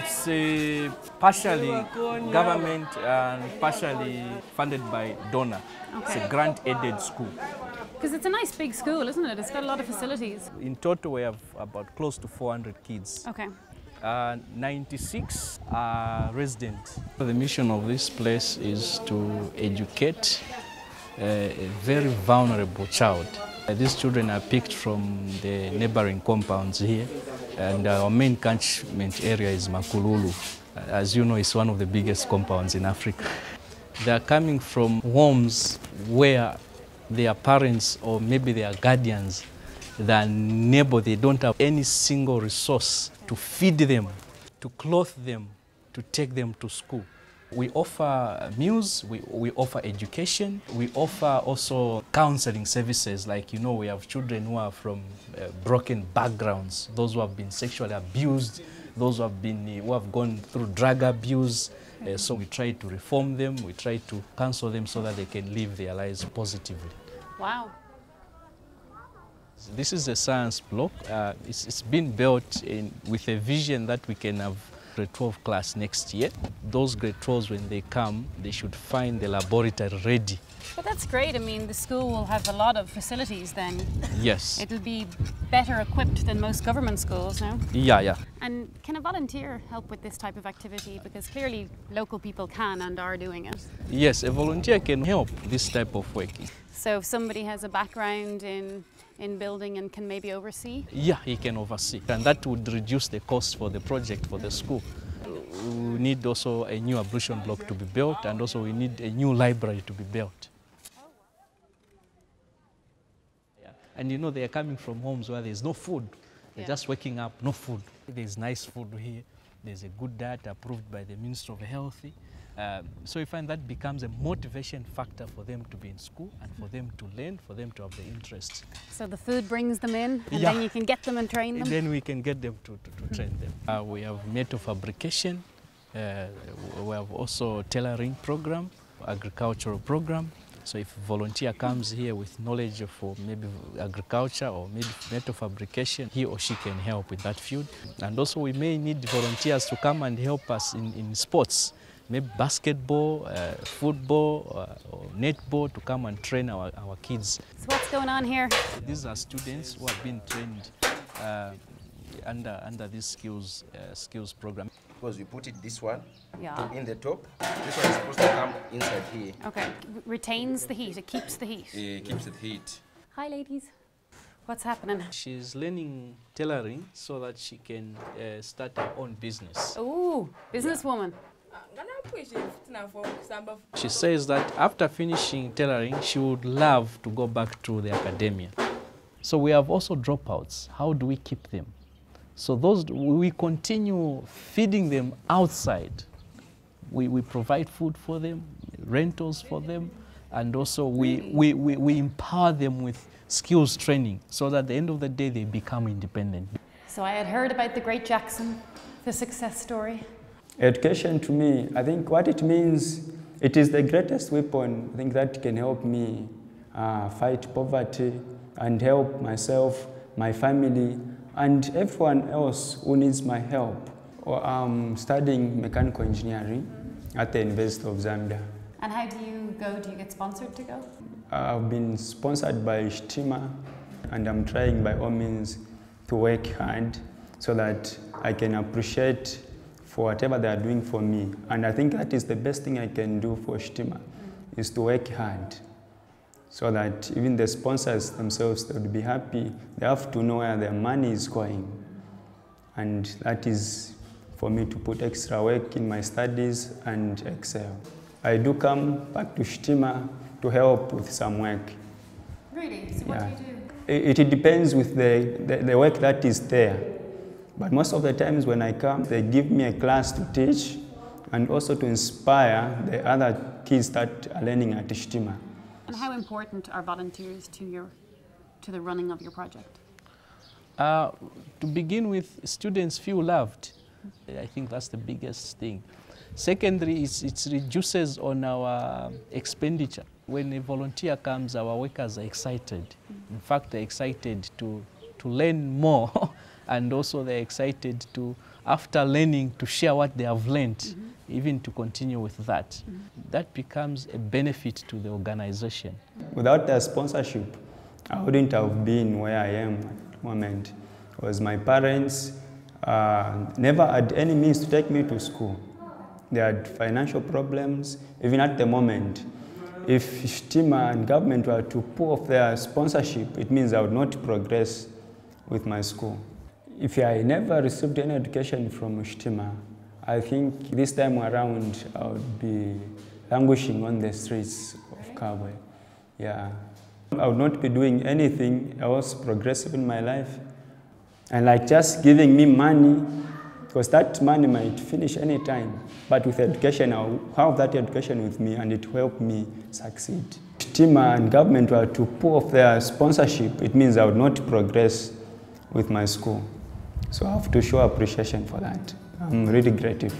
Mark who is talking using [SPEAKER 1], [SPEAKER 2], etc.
[SPEAKER 1] It's partially government and partially funded by donor. Okay. It's a grant-aided school.
[SPEAKER 2] Because it's a nice big school, isn't it? It's got a lot of facilities.
[SPEAKER 1] In total, we have about close to 400 kids.
[SPEAKER 2] Okay.
[SPEAKER 1] 96 are residents. The mission of this place is to educate a very vulnerable child. These children are picked from the neighboring compounds here, and our main catchment area is Makululu. As you know, it's one of the biggest compounds in Africa. They are coming from homes where their parents or maybe their guardians, their neighbor, they don't have any single resource to feed them, to clothe them, to take them to school. We offer meals, we offer education, we offer also counseling services. Like, you know, we have children who are from broken backgrounds, those who have been sexually abused, those who have gone through drug abuse. So we try to reform them, we try to counsel them so that they can live their lives positively.
[SPEAKER 2] Wow.
[SPEAKER 1] This is a science block. It's been built with a vision that we can have grade 12 class next year. Those grade 12s, when they come, they should find the laboratory ready.
[SPEAKER 2] But that's great. I mean, the school will have a lot of facilities then.
[SPEAKER 1] Yes.
[SPEAKER 2] It'll be better equipped than most government schools now.
[SPEAKER 1] Yeah.
[SPEAKER 2] And can a volunteer help with this type of activity? Because clearly local people can and are doing it.
[SPEAKER 1] Yes, a volunteer can help this type of work.
[SPEAKER 2] So if somebody has a background in building and can maybe oversee?
[SPEAKER 1] Yeah, he can oversee. And that would reduce the cost for the project, for the school. We need also a new ablution block to be built, and also we need a new library to be built. Yeah. And you know, they are coming from homes where there's no food. They're just waking up, no food. There's nice food here. There's a good diet approved by the Minister of Health. So we find that becomes a motivation factor for them to be in school and for them to learn, for them to have the interest.
[SPEAKER 2] So the food brings them in, and then you can get them and train them?
[SPEAKER 1] Then we can get them to train them. We have metal fabrication. We have also tailoring program, agricultural program. So if a volunteer comes here with knowledge for maybe agriculture or maybe metal fabrication, he or she can help with that field. And also we may need volunteers to come and help us in sports. Maybe basketball, football, or netball, to come and train our kids.
[SPEAKER 2] So what's going on here?
[SPEAKER 1] These are students who have been trained under this skills program.
[SPEAKER 3] Because we put it this one in the top. This one is supposed to come inside here.
[SPEAKER 2] Okay, retains the heat, it keeps the heat.
[SPEAKER 3] It keeps the heat.
[SPEAKER 2] Hi ladies, what's happening?
[SPEAKER 1] She's learning tailoring so that she can start her own business.
[SPEAKER 2] Ooh, businesswoman.
[SPEAKER 1] She says that after finishing tailoring, she would love to go back to the academia. So we have also dropouts. How do we keep them? So we continue feeding them outside. We provide food for them, rentals for them, and also we empower them with skills training so that at the end of the day they become independent.
[SPEAKER 2] So I had heard about the Great Jackson, the success story.
[SPEAKER 4] Education to me, I think what it means, it is the greatest weapon, I think, that can help me fight poverty and help myself, my family, and everyone else who needs my help. I'm studying mechanical engineering at the University of Zambia.
[SPEAKER 2] And how do you go? Do you get sponsored to go?
[SPEAKER 4] I've been sponsored by Shitima, and I'm trying by all means to work hard so that I can appreciate for whatever they are doing for me. And I think that is the best thing I can do for Shitima, is to work hard so that even the sponsors themselves, they would be happy. They have to know where their money is going. And that is for me to put extra work in my studies and excel. I do come back to Shitima to help with some work.
[SPEAKER 2] Really? So what do you do?
[SPEAKER 4] It depends with the work that is there. But most of the times when I come, they give me a class to teach and also to inspire the other kids that are learning at Shitima.
[SPEAKER 2] And how important are volunteers to the running of your project?
[SPEAKER 1] To begin with, students feel loved. I think that's the biggest thing. Secondly, it reduces on our expenditure. When a volunteer comes, our workers are excited. In fact, they're excited to learn more. And also they're excited to after learning to share what they have learned, even to continue with that. That becomes a benefit to the organization.
[SPEAKER 4] Without their sponsorship, I wouldn't have been where I am at the moment, because my parents never had any means to take me to school. They had financial problems, even at the moment. If Shitima and government were to pull off their sponsorship, it means I would not progress with my school. If I never received any education from Shitima, I think this time around I would be languishing on the streets of Kabwe. Yeah. I would not be doing anything else progressive in my life. And like just giving me money, because that money might finish any time. But with education, I'll have that education with me and it will help me succeed. If Shitima and government were to pull off their sponsorship, it means I would not progress with my school. So I have to show appreciation for that. I'm really grateful.